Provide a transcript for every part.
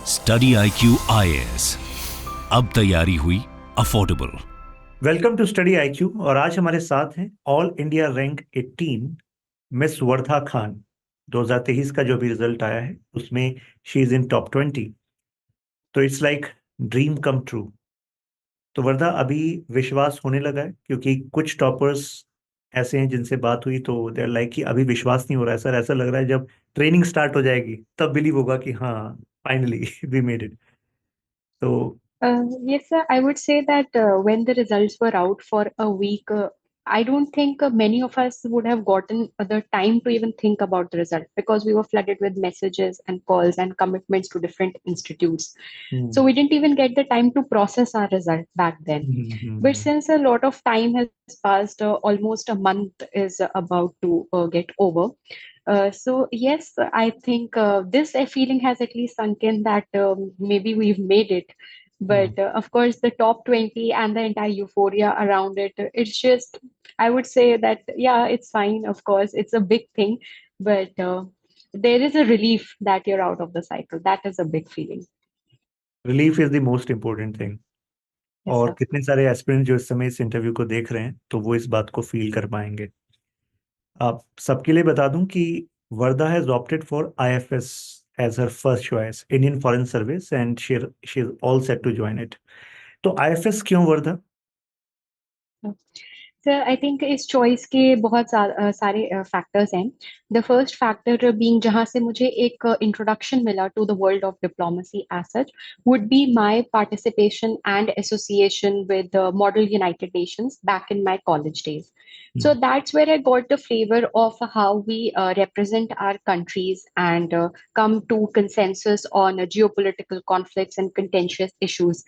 Study IQ IAS, अब तैयारी हुई affordable. Welcome to study IQ। और आज हमारे साथ हैं all India rank 18 miss Vardha Khan. 2023 का जो भी रिजल्ट आया है उसमें शी इज इन टॉप 20। तो it's like dream come true. तो वर्धा अभी विश्वास होने लगा है, क्योंकि कुछ टॉपर्स ऐसे हैं जिनसे बात हुई तो दे आर लाइक कि अभी विश्वास नहीं हो रहा है सर, ऐसा लग रहा है जब ट्रेनिंग स्टार्ट हो जाएगी तब बिलीव होगा कि हाँ, फाइनली वी मेड इट। तो Yes, sir. I would say that when the results were out for a week, I don't think many of us would have gotten the time to even think about the result because we were flooded with messages and calls and commitments to different institutes. So we didn't even get the time to process our result back then. But since a lot of time has passed, almost a month is about to get over. So yes, I think this feeling has at least sunk in that maybe we've made it. But of course, the top 20 and the entire euphoria around it, it's just, I would say that, yeah, it's fine. Of course, it's a big thing, but there is a relief that you're out of the cycle. That is a big feeling. Relief is the most important thing. Yes, और sir. कितने सारे aspirant जो इस समय इस interview को देख रहे हैं तो वो इस बात को फील कर पाएंगे। आप सबके लिए बता दूं कि Vardha has opted for IFS as her first choice, Indian foreign service, and she is all set to join it. तो IFS क्यों वर्धा? सर आई थिंक इस चॉइस के बहुत सारे फैक्टर्स हैं। द फर्स्ट फैक्टर बीइंग जहां से मुझे एक इंट्रोडक्शन मिला to the world of diplomacy as such would be my participation and association with model United Nations back in my college days. So that's where I got the flavor of how we represent our countries and come to consensus on geopolitical conflicts and contentious issues.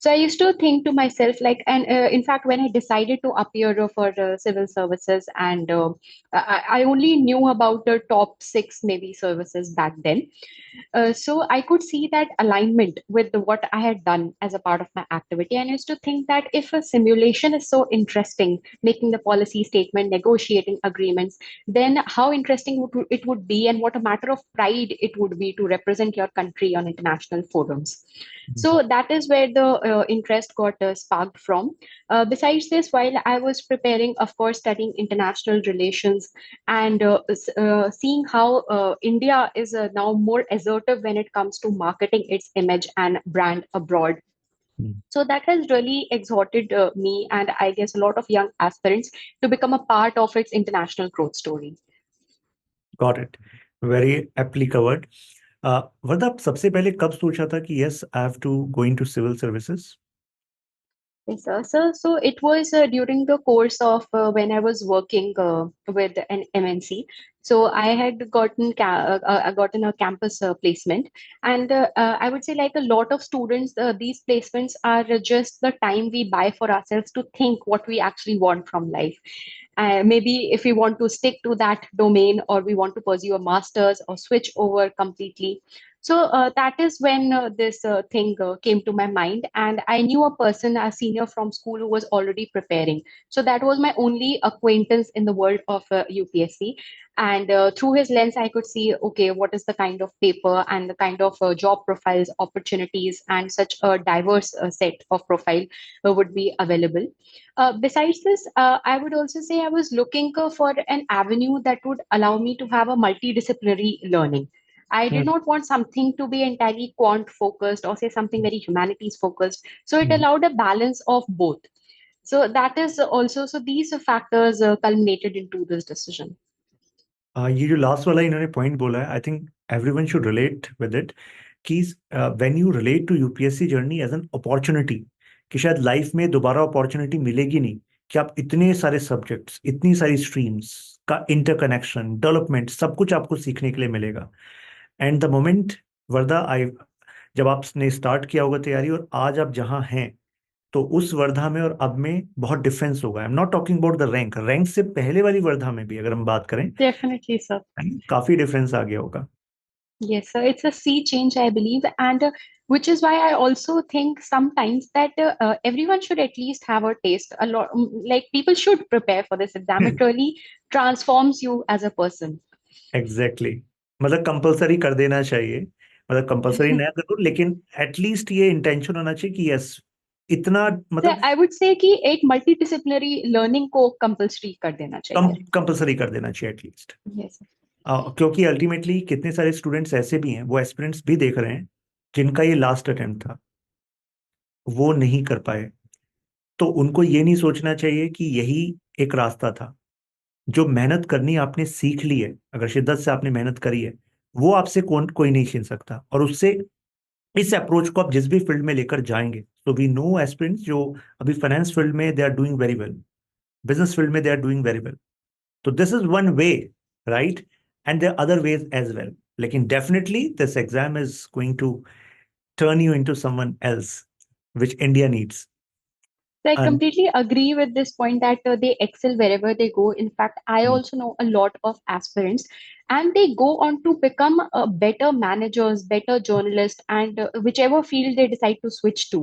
So I used to think to myself, like, and in fact, when I decided to appear for civil services, and I only knew about the top six maybe services back then. So I could see that alignment with what I had done as a part of my activity. And I used to think that if a simulation is so interesting, making the policy statement, negotiating agreements, then how interesting it would be, and what a matter of pride it would be to represent your country on international forums. So that is where the interest got sparked from. Besides this, while I was preparing, of course, studying international relations and seeing how India is now more assertive when it comes to marketing its image and brand abroad. So that has really exhorted me, and I guess a lot of young aspirants, to become a part of its international growth story. Got it, very aptly covered. Vardha, सबसे पहले कब सोचा था कि yes I have to go into civil services? Yes, sir. So it was during the course of when I was working with an MNC. So I had gotten a campus placement, and I would say, like a lot of students, these placements are just the time we buy for ourselves to think what we actually want from life. Maybe if we want to stick to that domain, or we want to pursue a master's or switch over completely. So that is when this thing came to my mind, and I knew a person, a senior from school, who was already preparing. So that was my only acquaintance in the world of UPSC. And through his lens, I could see, okay, what is the kind of paper and the kind of job profiles, opportunities, and such a diverse set of profile would be available. Besides this, I would also say I was looking for an avenue that would allow me to have a multidisciplinary learning. I did not want something to be entirely quant focused, or say something very humanities focused. So it allowed a balance of both. So that is also, so these factors culminated into this decision. ये जो last वाला इन्होंने point बोला है, I think everyone should relate with it कि when you relate to UPSC journey as an opportunity, कि शायद life में दोबारा अपॉर्चुनिटी मिलेगी नहीं, कि आप इतने सारे सब्जेक्ट्स, इतनी सारी स्ट्रीम्स का इंटरकनेक्शन, डेवलपमेंट, सब कुछ आपको सीखने के लिए मिलेगा। एंड द मोमेंट वर्धा, आई जब आपने स्टार्ट किया होगा तैयारी और आज आप जहाँ हैं, तो उस वर्धा में और अब में बहुत डिफरेंस होगा। I am not talking about the rank, rank से पहले वाली वर्धा में भी अगर हम बात करें, Definitely, sir. काफी डिफरेंस आ गया होगा। Yes, sir. It's a sea change, I believe, and which is why I also think sometimes that everyone should at least have a taste. A lot, like people should prepare for this exam. It really transforms you as a person. Exactly, मतलब compulsory कर देना चाहिए। मतलब compulsory नया कर दो, लेकिन at least ये इंटेंशन होना चाहिए कि यस, इतना So मतलब I would say कि एक मल्टीडिसिप्लिनरी लर्निंग को कंपलसरी कर देना चाहिए. कंपलसरी कर देना चाहिए एटलीस्ट। Yes. क्योंकि अल्टीमेटली कितने सारे स्टूडेंट्स ऐसे भी हैं, वो एस्पिरेंट्स भी देख रहे हैं, जिनका ये लास्ट अटेम्प्ट था, वो नहीं कर पाए। तो उनको ये नहीं सोचना चाहिए कि यही एक रास्ता था। जो मेहनत करनी आपने सीख ली है, अगर शिद्दत से आपने मेहनत करी है, वो आपसे कोई नहीं छीन सकता। और उससे इस अप्रोच को आप जिस भी फील्ड में लेकर जाएंगे, तो वी नो एस्पिरेंट्स जो अभी फाइनेंस फील्ड में they are doing very well, business field में they are doing very well. तो this is one way, right? And there other ways as well. लेकिन definitely this exam is going to turn you into someone else, which India needs. So I And completely agree with this point that they excel wherever they go. In fact, I mm, also know a lot of aspirants, and they go on to become better managers, better journalists, and whichever field they decide to switch to.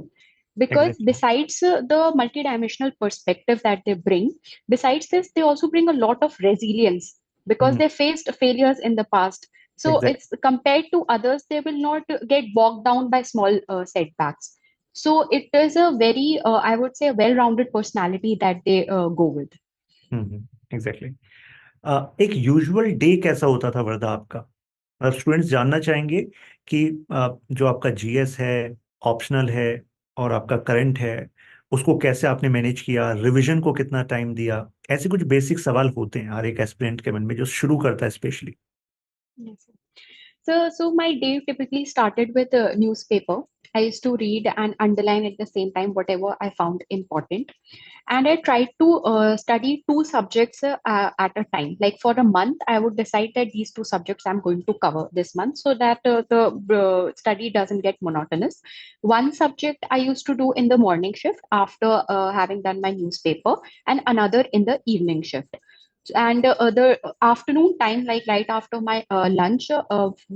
Because exactly. besides the multidimensional perspective that they bring, besides this, they also bring a lot of resilience because Mm, they faced failures in the past. So exactly. it's compared to others, they will not get bogged down by small setbacks. So it is a very, I would say, a well-rounded personality that they go with. Exactly. एक usual day कैसा होता था वर्धा आपका? मतलब students जानना चाहेंगे कि जो आपका जीएस है, ऑप्शनल है, और आपका करंट है, उसको कैसे आपने मैनेज किया, रिवीजन को कितना टाइम दिया। ऐसे कुछ बेसिक सवाल होते हैं हर एक एस्पिरेंट के मन में जो शुरू करता है specially. Yes. So my day typically started with a newspaper. I used to read and underline at the same time whatever I found important. And I tried to study two subjects at a time. Like for a month, I would decide that these two subjects I'm going to cover this month so that the study doesn't get monotonous. One subject I used to do in the morning shift after having done my newspaper, and another in the evening shift. And the afternoon time, like right after my lunch,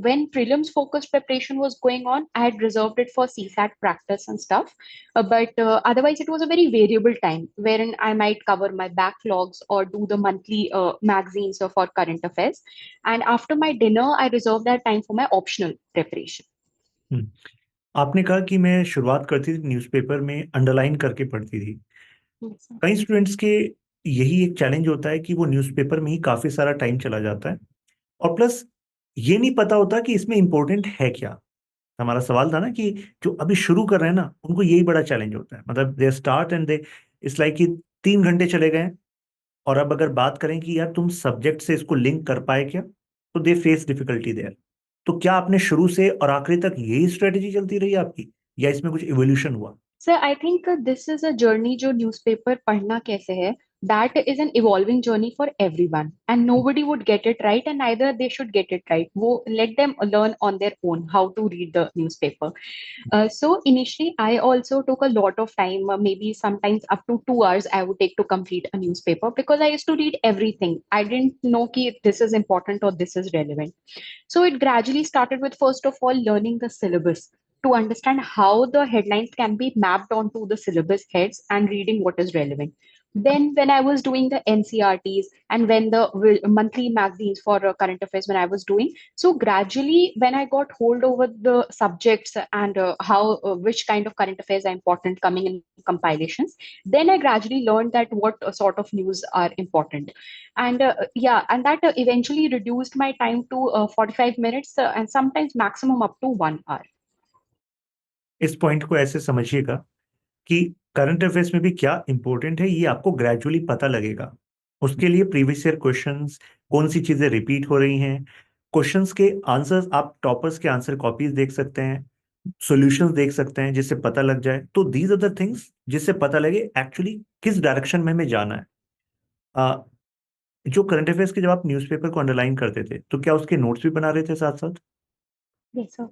when prelims focused preparation was going on, I had reserved it for CSAT practice and stuff. But otherwise, it was a very variable time wherein I might cover my backlogs or do the monthly magazines for current affairs. And after my dinner, I reserved that time for my optional preparation. आपने कहा कि मैं शुरुआत करती थी newspaper में, underline करके पढ़ती थी। Yes, sir. कई स्टूडेंट्स के यही एक चैलेंज होता है कि वो न्यूज़पेपर में ही काफी सारा टाइम चला जाता है, और प्लस ये नहीं पता होता कि इसमें इंपॉर्टेंट है क्या। हमारा सवाल था ना कि जो अभी शुरू कर रहे हैं ना, उनको यही बड़ा चैलेंज होता है। मतलब they start and they, it's like कि 3 घंटे चले गए, और अब अगर बात करें कि यार तुम सब्जेक्ट से इसको लिंक कर पाए क्या, तो दे फेस डिफिकल्टी देयर। तो क्या आपने शुरू से और आखिरी तक यही स्ट्रेटेजी चलती रही आपकी, या इसमें कुछ इवोल्यूशन हुआ? Sir, I think this is a journey जो newspaper पढ़ना कैसे है, that is an evolving journey for everyone, and nobody would get it right, and neither they should get it right. वो let them learn on their own how to read the newspaper. So initially, I also took a lot of time, maybe sometimes up to 2 hours I would take to complete a newspaper because I used to read everything. I didn't know कि this is important or this is relevant. So it gradually started with first of all learning the syllabus to understand how the headlines can be mapped onto the syllabus heads and reading what is relevant. Then, when I was doing the NCRTs and when the monthly magazines for current affairs, when I was doing, so gradually, when I got hold over the subjects and how which kind of current affairs are important coming in compilations, then I gradually learned that what sort of news are important. And yeah, and that eventually reduced my time to 45 minutes and sometimes maximum up to 1 hour. इस point को ऐसे समझिएगा कि current affairs में भी क्या important है, ये आपको ग्रेजुअली पता लगेगा। उसके लिए प्रीवियस ईयर क्वेश्चंस, कौन सी चीजें रिपीट हो रही हैं, क्वेश्चंस के आंसर्स, आप टॉपर्स के आंसर कॉपीज देख सकते हैं, सॉल्यूशंस देख सकते हैं, जिससे पता लग जाए। तो दीज आर द थिंग्स जिससे पता लगे एक्चुअली किस डायरेक्शन में हमें जाना है। अ, जो करंट अफेयर्स के जब आप न्यूज़पेपर को अंडरलाइन करते थे, तो क्या उसके नोट्स भी बना रहे थे साथ साथ? Yes, sir.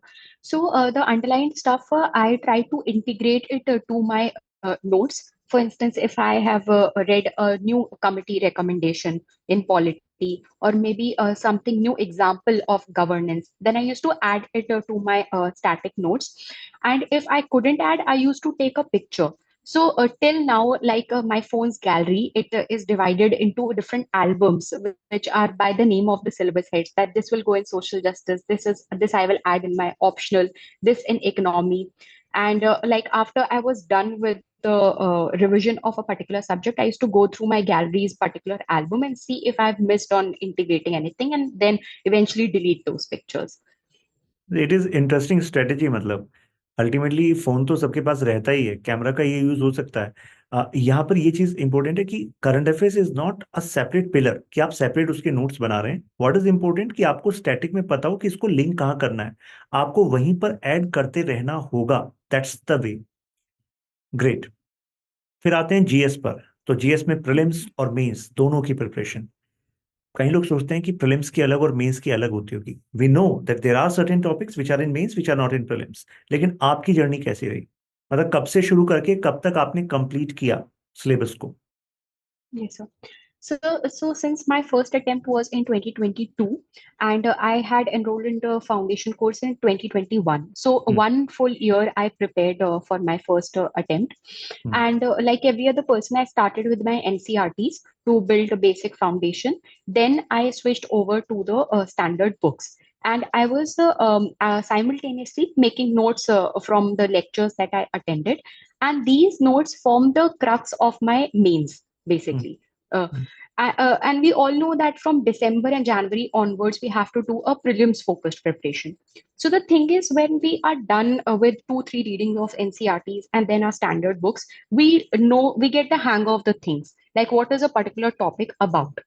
So the underlined stuff, I try to integrate it to my notes. For instance, if I have read a new committee recommendation in polity, or maybe something new example of governance, then I used to add it to my static notes. And if I couldn't add, I used to take a picture. So till now, like my phone's gallery, it is divided into different albums, which are by the name of the syllabus heads. That this will go in social justice. This I will add in my optional. This in economy, and like after I was done with the revision of a particular subject, I used to go through my gallery's particular album and see if I've missed on integrating anything, and then eventually delete those pictures. It is interesting strategy. मतलब ultimately phone तो सबके पास रहता ही है, camera का ये use हो सकता है। यहाँ पर ये चीज इंपॉर्टेंट है कि current affairs is not a separate pillar कि आप सेपरेट उसके नोट्स बना रहे हैं। व्हाट इज इंपॉर्टेंट कि आपको स्टैटिक में पता हो कि इसको लिंक कहाँ करना है, आपको वहीं पर ऐड करते रहना होगा। That's the way. ग्रेट। फिर आते हैं जीएस पर। तो जीएस में प्रीलिम्स और मेंस दोनों की प्रिपरेशन। कई लोग सोचते हैं कि प्रीलिम्स की अलग और मेंस की अलग होती होगी। We know that there are certain topics which are in mains which are not in prelims. लेकिन आपकी जर्नी कैसी रही? मतलब कब से शुरू करके कब तक आपने कंप्लीट किया सिलेबस को? Yes, sir. So since my first attempt was in 2022, and I had enrolled in the foundation course in 2021. So hmm, one full year I prepared for my first attempt. Hmm, And like every other person, I started with my NCRTs to build a basic foundation. Then I switched over to the standard books. And I was simultaneously making notes from the lectures that I attended. And these notes form the crux of my mains, hmm, basically. Uh, hmm, and we all know that from December and January onwards, we have to do a prelims focused preparation. So the thing is, when we are done with 2, 3 readings of NCRTs and then our standard books, we get the hang of the things, like what is a particular topic about.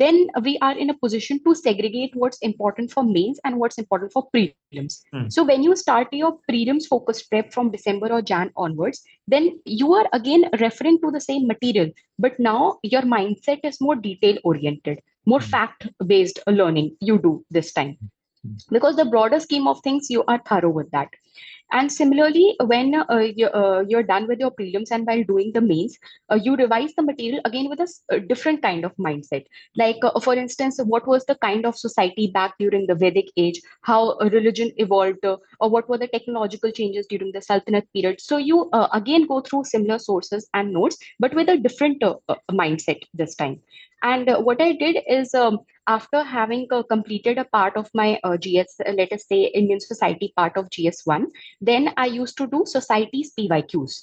Then we are in a position to segregate what's important for mains and what's important for prelims. Hmm, So when you start your prelims focused prep from December or Jan onwards, then you are again referring to the same material, but now your mindset is more detail oriented, more hmm, fact based learning you do this time, hmm, because the broader scheme of things, you are thorough with that. And similarly, when you're done with your prelims and while doing the mains, you revise the material again with a different kind of mindset. Like, for instance, what was the kind of society back during the Vedic age, how religion evolved, or what were the technological changes during the Sultanate period. So you again go through similar sources and notes, but with a different mindset this time. And what I did is, after having completed a part of my GS, let us say Indian Society part of GS1, then I used to do society's PYQs,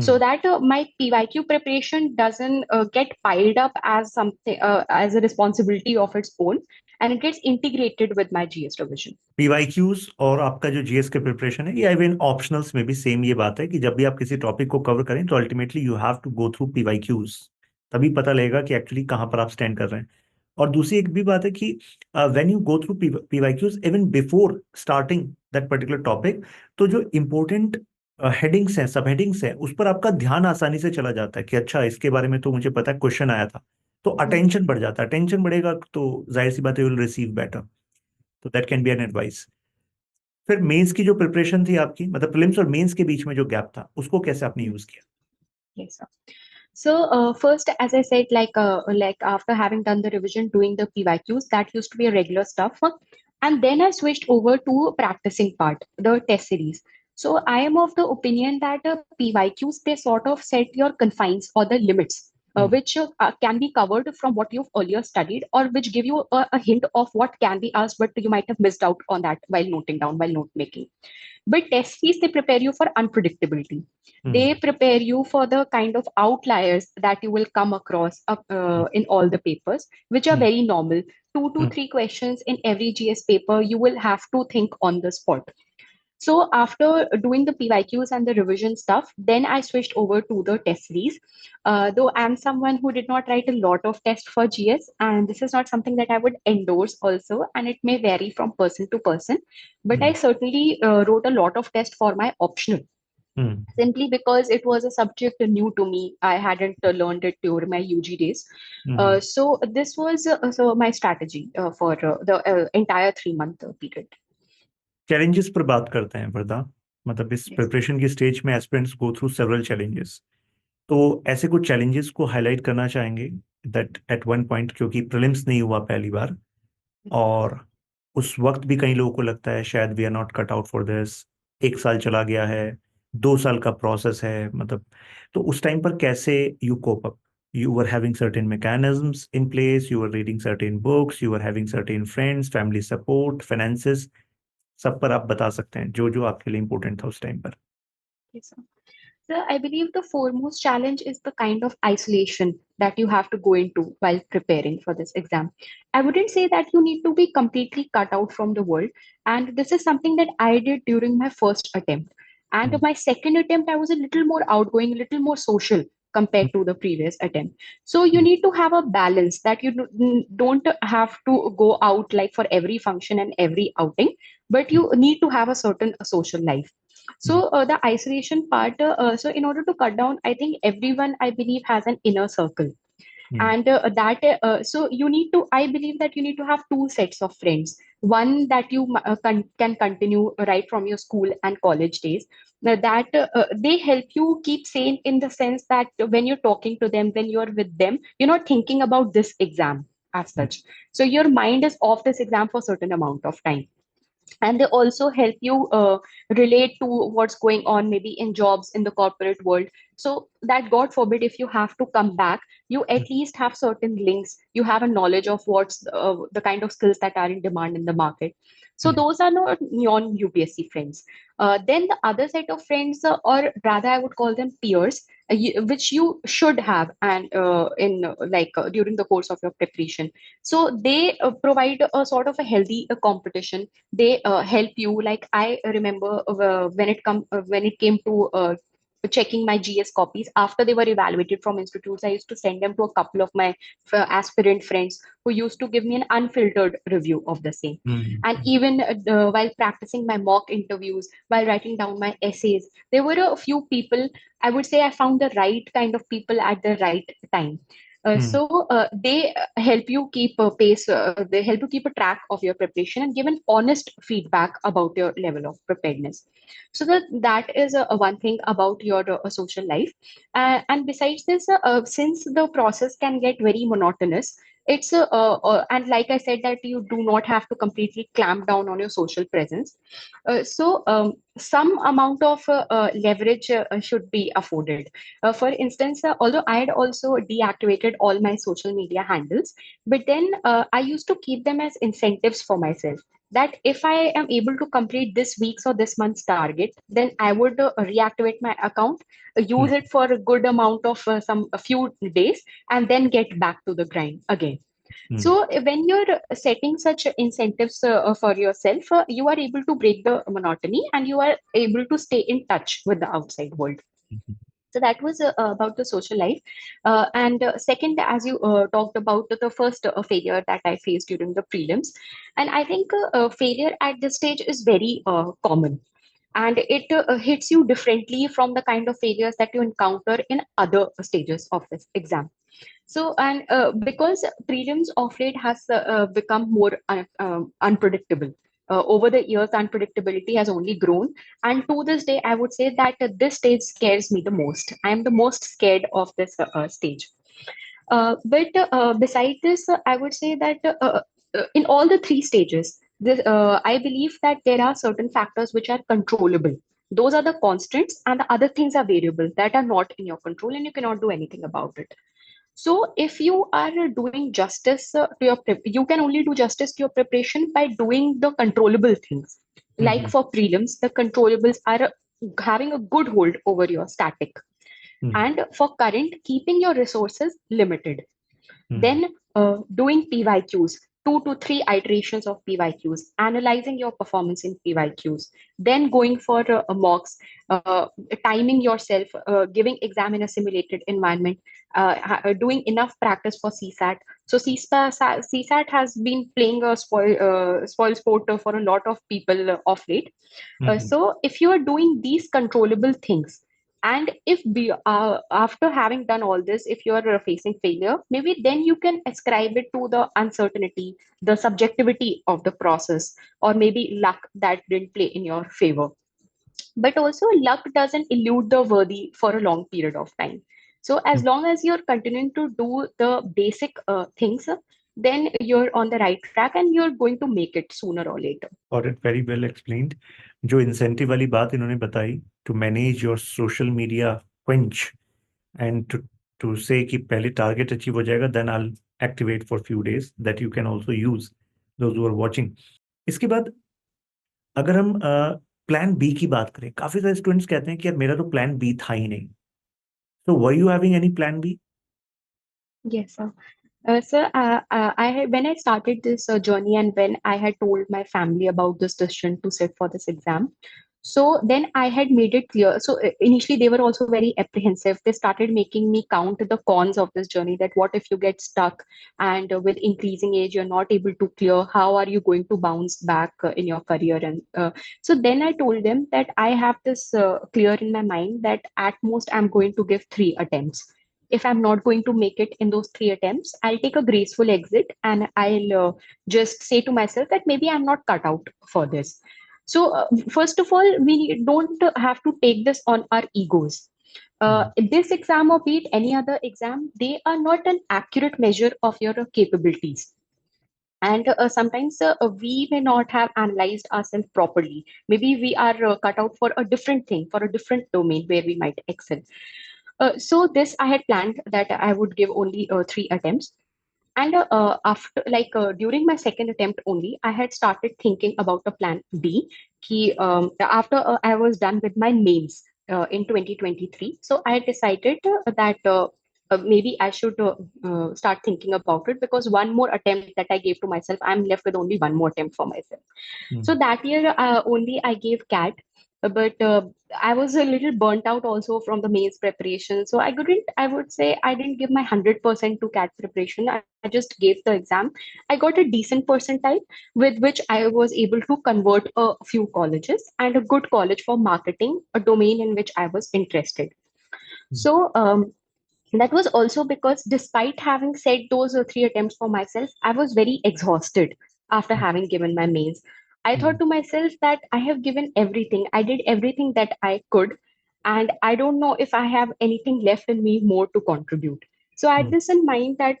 so hmm. that my PYQ preparation doesn't get piled up as something as a responsibility of its own, and it gets integrated with my GS revision. PYQs और आपका जो GS के preparation है, ये even optionals में भी same ये बात है कि जब भी आप किसी टॉपिक को कवर करें तो ultimately you have to go through PYQs. तभी पता लगेगा कि एक्चुअली कहाँ पर आप स्टैंड कर रहे हैं। और दूसरी एक भी बात है कि when you go through PYQs even before starting that particular topic, तो जो इम्पोर्टेंट हेडिंग्स हैं, सब हेडिंग्स हैं, उस पर आपका ध्यान आसानी से चला जाता है कि अच्छा इसके बारे में तो मुझे पता है, क्वेश्चन आया था। तो Mm. अटेंशन बढ़ जाता है। अटेंशन बढ़ेगा तो जाहिर सी बात है, विल रिसीव बेटर। तो that can be an advice. फिर मेंस की जो प्रिपरेशन थी आपकी, मतलब प्रीलिम्स और मेंस के बीच में जो गैप था, उसको कैसे आपने यूज किया? Yes, sir. So first, as I said, like after having done the revision, doing the PYQs, that used to be a regular stuff, and then I switched over to practicing part, the test series. So I am of the opinion that PYQs, they sort of set your confines or the limits, hmm, which can be covered from what you've earlier studied, or which give you a hint of what can be asked, but you might have missed out on that while noting down, while note making. But test fees, they prepare you for unpredictability. Hmm, They prepare you for the kind of outliers that you will come across in all the papers, which are hmm, very normal. Two to hmm, three questions in every GS paper, you will have to think on the spot. So after doing the PYQs and the revision stuff, then I switched over to the test series. Though I'm someone who did not write a lot of tests for GS, and this is not something that I would endorse also, and it may vary from person to person. But I hmm, certainly wrote a lot of tests for my optional, hmm, simply because it was a subject new to me. I hadn't learned it during my UG days. Hmm. So this was so my strategy for the entire 3 month period. Challenges पर बात करते हैं वरदा। मतलब इस Yes. Preparation की stage में aspirants go through several challenges. तो ऐसे कुछ चैलेंजेस को हाईलाइट करना चाहेंगे दैट एट वन पॉइंट, क्योंकि प्रीलिम्स नहीं हुआ पहली बार, और उस वक्त भी कई लोगों को लगता है शायद we are not cut out for this. एक साल चला गया है, 2 साल का प्रोसेस है, मतलब तो उस टाइम पर कैसे you cope up? You were having certain mechanisms in place, you were reading certain books, you were having certain friends, family support, finances, सब पर आप बता सकते हैं जो जो आपके लिए इम्पोर्टेंट था उस टाइम पर। Yes, sir. So I believe the foremost challenge is the kind of isolation that you have to go into while preparing for this exam. I wouldn't say that you need to be completely cut out from the world. And this is something that I did during my first attempt. And my second attempt, I was a little more outgoing, a little more social compared to the previous attempt. So you need to have a balance that you don't have to go out like for every function and every outing, but you need to have a certain social life. So the isolation part, so in order to cut down, I think everyone, I believe, has an inner circle. And that so you need to, I believe that you need to have two sets of friends. One that you can continue right from your school and college days. Now that they help you keep sane in the sense that when you're talking to them, when you're with them, you're not thinking about this exam as such. So your mind is off this exam for a certain amount of time, and they also help you relate to what's going on maybe in jobs in the corporate world, so that god forbid if you have to come back, you at least have certain links, you have a knowledge of what's the kind of skills that are in demand in the market. So those are not non UPSC friends. Then the other set of friends, or rather I would call them peers, which you should have and in like during the course of your preparation. So they provide a sort of a healthy competition. They help you. Like I remember when it came to checking my GS copies after they were evaluated from institutes, I used to send them to a couple of my aspirant friends who used to give me an unfiltered review of the same. And even while practicing my mock interviews, while writing down my essays, there were a few people. I would say I found the right kind of people at the right time. So they help you keep a pace. They help you keep a track of your preparation and give an honest feedback about your level of preparedness. So that is one thing about your social life. And besides this, since the process can get very monotonous, it's and like I said that you do not have to completely clamp down on your social presence. So some amount of leverage should be afforded. For instance, although I had also deactivated all my social media handles, but then I used to keep them as incentives for myself. That if I am able to complete this week's or this month's target, then I would reactivate my account, use it for a good amount of a few days, and then get back to the grind again. So when you're setting such incentives for yourself, you are able to break the monotony and you are able to stay in touch with the outside world. So that was about the social life. And second, as you talked about the first failure that I faced during the prelims. And I think failure at this stage is very common. And it hits you differently from the kind of failures that you encounter in other stages of this exam. So, and because prelims of late has become more unpredictable. Over the years, unpredictability has only grown. And to this day, I would say that this stage scares me the most. I am the most scared of this stage. But beside this, I would say that in all the three stages, I believe that there are certain factors which are controllable. Those are the constants, and the other things are variables that are not in your control, and you cannot do anything about it. So, if you are doing justice to you can only do justice to your preparation by doing the controllable things. Like for prelims, the controllables are having a good hold over your static, and for current, keeping your resources limited. Then doing PYQs, 2 to 3 iterations of PYQs, analyzing your performance in PYQs, then going for mocks, uh, timing yourself, giving exam in a simulated environment, doing enough practice for CSAT. So CSAT has been playing a spoil sport for a lot of people of late. So if you are doing these controllable things, and if after having done all this, if you are facing failure, maybe then you can ascribe it to the uncertainty, the subjectivity of the process, or maybe luck that didn't play in your favor. But also, luck doesn't elude the worthy for a long period of time. So as long as you're continuing to do the basic things, then you're on the right track and you're going to make it sooner or later. और it very well explained. जो incentive वाली बात इन्होंने बताई, to manage your social media quench and to say कि पहले target achieve हो जाएगा, then I activate for few days, that you can also use those who are watching. इसके बाद अगर हम प्लान बी की बात करें, काफी सारे स्टूडेंट्स कहते हैं कि यार मेरा तो प्लान बी था ही नहीं। तो were you having any plan B? Yes, sir. Sir, when I started this journey and when I had told my family about this decision to sit for this exam, so then I had made it clear. So initially they were also very apprehensive. They started making me count the cons of this journey. That what if you get stuck and with increasing age you're not able to clear? How are you going to bounce back in your career? And so then I told them that I have this clear in my mind that at most I'm going to give 3 attempts. If I'm not going to make it in those 3 attempts, I'll take a graceful exit and I'll just say to myself that maybe I'm not cut out for this. So, first of all, we don't have to take this on our egos. This exam or be it any other exam, they are not an accurate measure of your capabilities. And sometimes we may not have analyzed ourselves properly. Maybe we are cut out for a different thing, for a different domain where we might excel. So this I had planned that I would give only 3 attempts. And after, like during my second attempt only, I had started thinking about a plan B. After I was done with my mains in 2023, so I had decided that maybe I should start thinking about it, because one more attempt that I gave to myself, I'm left with only one more attempt for myself. So that year only I gave CAT, but I was a little burnt out also from the mains preparation. So I would say I didn't give my 100% to CAT preparation. I just gave the exam. I got a decent percentile with which I was able to convert a few colleges and a good college for marketing, a domain in which I was interested. So that was also because despite having said those 3 attempts for myself, I was very exhausted after having given my mains. I thought to myself that I have given everything. I did everything that I could, and I don't know if I have anything left in me more to contribute. So I had this in mind that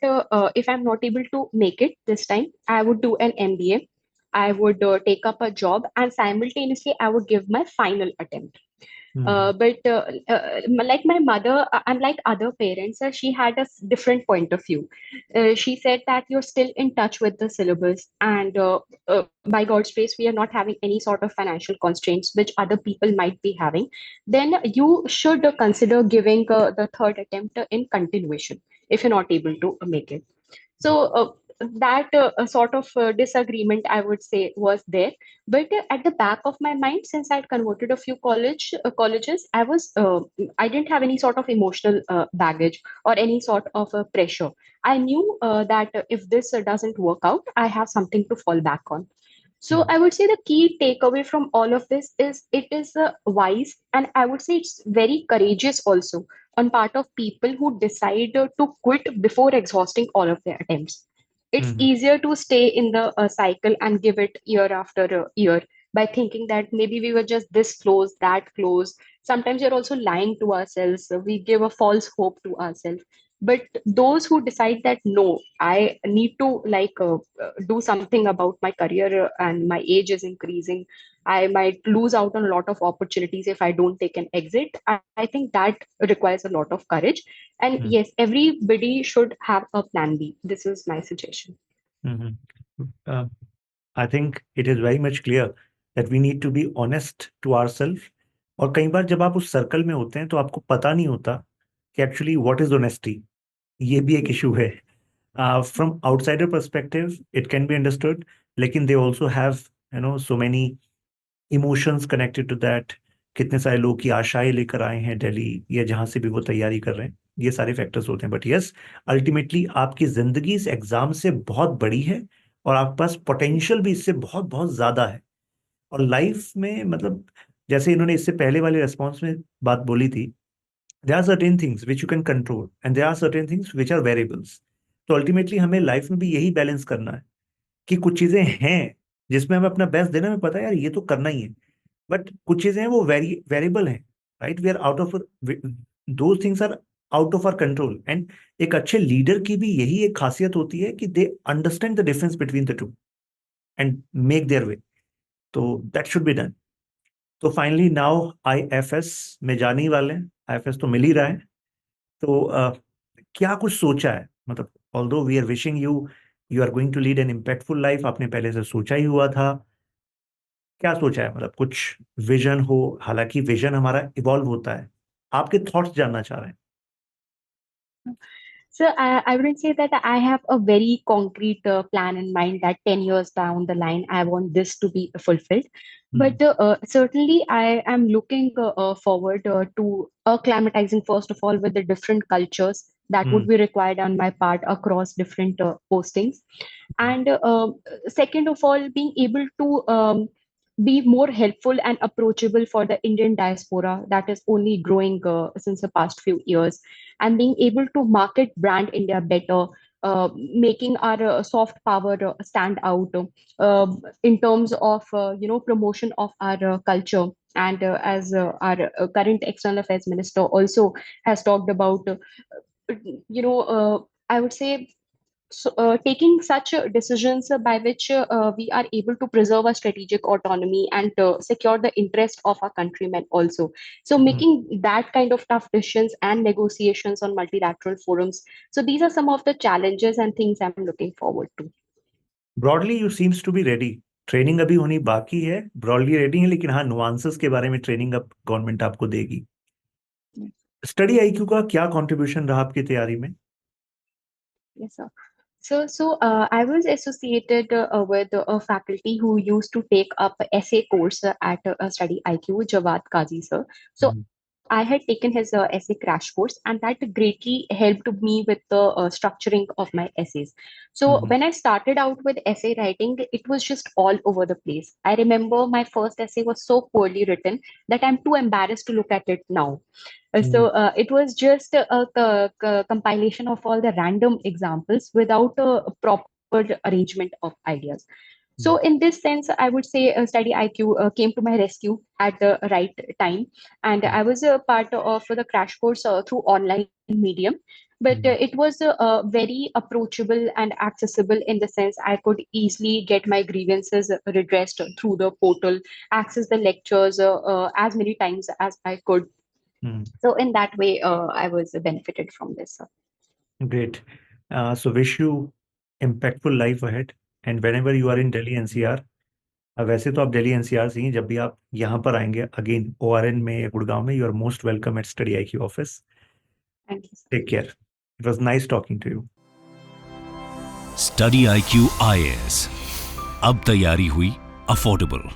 if I'm not able to make it this time, I would do an MBA. I would take up a job, and simultaneously I would give my final attempt. But like my mother, unlike other parents, she had a different point of view. She said that you're still in touch with the syllabus, and by God's grace, we are not having any sort of financial constraints which other people might be having. Then you should consider giving the third attempt in continuation if you're not able to make it. So that sort of disagreement, I would say, was there. But at the back of my mind, since I'd converted a few colleges, I didn't have any sort of emotional baggage or any sort of pressure. I knew that if this doesn't work out, I have something to fall back on. So I would say the key takeaway from all of this is it is wise, and I would say it's very courageous also on part of people who decide to quit before exhausting all of their attempts. It's easier to stay in the cycle and give it year after year by thinking that maybe we were just this close, that close. Sometimes you're also lying to ourselves. We give a false hope to ourselves. But those who decide that no, I need to do something about my career and my age is increasing, I might lose out on a lot of opportunities if I don't take an exit. I think that requires a lot of courage. And yes, everybody should have a plan B. This is my suggestion. I think it is very much clear that we need to be honest to ourselves. और कई बार जब आप उस circle में होते हैं तो आपको पता नहीं होता कि एक्चुअली व्हाट इज ऑनेस्टी। ये भी एक इशू है। From outsider perspective it can be understood, लेकिन they also have so many emotions connected to that. कितने सारे लोग की आशाएं लेकर आए हैं दिल्ली या जहां से भी वो तैयारी कर रहे हैं, ये सारे फैक्टर्स होते हैं। बट यस, अल्टीमेटली आपकी जिंदगी इस एग्जाम से बहुत बड़ी है और आपके पास पोटेंशियल भी इससे बहुत बहुत ज्यादा है। और लाइफ में मतलब जैसे इन्होंने इससे पहले वाले रेस्पॉन्स में बात बोली थी, there are certain things which you can control and there are certain things which are variables. तो अल्टीमेटली हमें लाइफ में भी यही बैलेंस करना है कि कुछ चीजें हैं जिसमें हमें अपना बेस्ट देना, हमें पता है यार ये तो करना ही है, बट कुछ चीजें हैं वो वेरिएबल हैं, right? We are out of, those things are out of our control. And एक अच्छे लीडर की भी यही एक खासियत होती है कि they understand the difference between the two and make their way. तो दैट शुड बी डन. तो फाइनली नाउ आईएफएस में जाने ही वाले हैं. आईएफएस तो मिल ही रहा है. तो क्या कुछ सोचा है, मतलब although we are wishing you, you are going to lead an impactful life, आपने पहले से सोचा ही हुआ था. क्या सोचा है, मतलब कुछ विजन हो, हालांकि विजन हमारा इवॉल्व होता है. आपके थॉट्स जानना चाह रहे हैं. So I wouldn't say that I have a very concrete plan in mind that 10 years down the line, I want this to be fulfilled. But certainly, I am looking forward to acclimatizing, first of all, with the different cultures that would be required on my part across different postings. And second of all, being able to be more helpful and approachable for the Indian diaspora that is only growing since the past few years, and being able to market brand India better, making our soft power stand out in terms of promotion of our culture. And as our current external affairs minister also has talked about, I would say, taking such decisions by which we are able to preserve our strategic autonomy and secure the interest of our countrymen also. So making that kind of tough decisions and negotiations on multilateral forums. So these are some of the challenges and things I'm looking forward to. Broadly you seems to be ready. Training अभी होनी बाकी है, broadly ready है, लेकिन हाँ, nuances के बारे में ट्रेनिंग अब गवर्नमेंट आपको देगी. स्टडी आईक्यू का क्या कंट्रीब्यूशन रहा आपकी तैयारी में? Yes, sir. So I was associated with a faculty who used to take up essay course at StudyIQ, Jawad Qazi sir. So I had taken his essay crash course, and that greatly helped me with the structuring of my essays. So when I started out with essay writing, it was just all over the place. I remember my first essay was so poorly written that I'm too embarrassed to look at it now. So it was just a compilation of all the random examples without a proper arrangement of ideas. So in this sense, I would say Study IQ came to my rescue at the right time, and I was a part of the crash course through online medium. But it was very approachable and accessible in the sense I could easily get my grievances redressed through the portal, access the lectures as many times as I could. So in that way, I was benefited from this. Great. So wish you impactful life ahead, and whenever you are in Delhi NCR, वैसे तो आप Delhi NCR से ही, जब भी आप यहाँ पर आएंगे अगेन ओआरएन में या गुड़गांव में, you are most welcome at study IQ office. Thank you. Take care. It was nice talking to you. StudyIQ IAS. अब तैयारी हुई अफोर्डेबल.